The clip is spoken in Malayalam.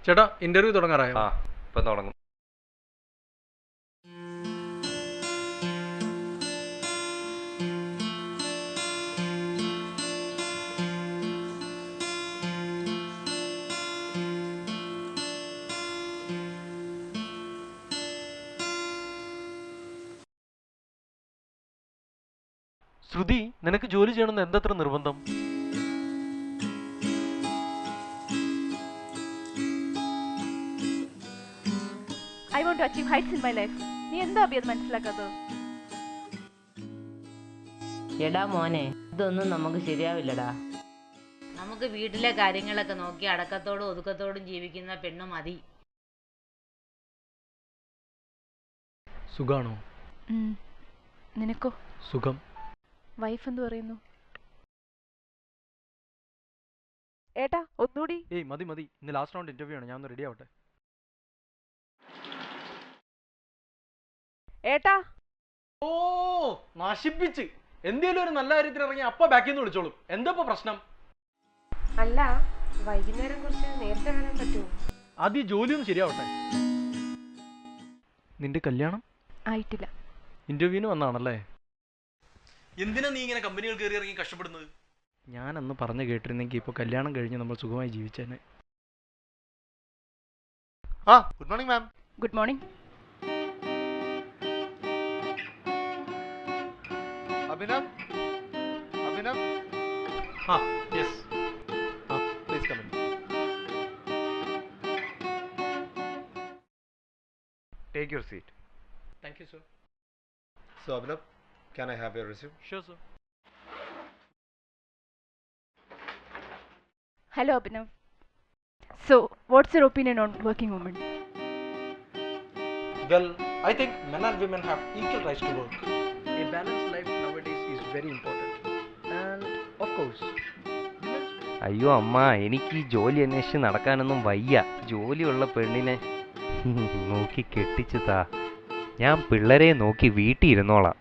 ചേട്ടാ ഇന്റർവ്യൂ തുടങ്ങാറായോ? ആ ഇപ്പം തുടങ്ങും. ശ്രുതി, നിനക്ക് ജോലി ചെയ്യണമെന്ന് എന്തത്ര നിർബന്ധം? I want to achieve heights in my life. നീ എന്താ അഭി അത് മനസ്സിലാക്കാത്തത്? എടാ മോനെ, ഇതൊന്നും നമുക്ക് ശരിയാവില്ലടാ. നമുക്ക് വീട്ടിലെ കാര്യങ്ങളൊക്കെ നോക്കി അടക്കത്തോടും ഒതുക്കത്തോടും ജീവിക്കുന്ന പെണ്ണു മതി. സുഖാണോ? നിനക്കോ? സുഖം. വൈഫ് എന്ത് പറയുന്നു? ഏട്ടാ ഒന്നുകൂടി. ഏയ് മതി മതി, ഇന്ന് ലാസ്റ്റ് റൗണ്ട് ഇന്റർവ്യൂ ആണ്, ഞാൻ ഒന്ന് റെഡി ആവട്ടെ. ഏട്ടാ ഓ നശിപ്പിച്ച്, എന്തേലും ഒരു നല്ല കാര്യത്തിൽ ഇറങ്ങി അപ്പ ബാക്കിൽ നിന്ന് വിളിച്ചോളും. എന്താ ഇപ്പൊ പ്രശ്നം? അല്ല, വൈകുന്നേരം കുറച്ച് നേരത്തെ വരാൻ പറ്റുമോ? ആദ്യം ജോലി ഒന്ന് ശരിയാവട്ടെ. നിന്റെ കല്യാണം ആയിട്ടില്ല. ഇന്റർവ്യൂവിന് വന്നാണല്ലേ? എന്തിനാ നീ ഇങ്ങനെ കമ്പനികൾ കയറി ഇറങ്ങി കഷ്ടപ്പെടുന്നത്? ഞാൻ അന്ന് പറഞ്ഞു കേട്ടിരുന്നെങ്കിൽ ഇപ്പൊ കല്യാണം കഴിഞ്ഞ് നമ്മൾ സുഖമായി ജീവിച്ചേനെ. Good morning ma'am. Good morning. Abhinav, Abhinav. Yes. Please come in. Take your seat. Thank you, sir. So Abhinav, can I have your resume? Sure, sir. Hello Abhinav. So, what's your opinion on working women? Well, I think men and women have equal rights to work. A balanced life nowadays is very important. And of course, അയ്യോ അമ്മ, എനിക്ക് ഈ ജോലി അന്വേഷിച്ച് നടക്കാനൊന്നും വയ്യ. ജോലിയുള്ള പെണ്ണിനെ നോക്കി കെട്ടിച്ചു താ. ഞാൻ പിള്ളേരെ നോക്കി വീട്ടിൽ ഇരുന്നോളാം.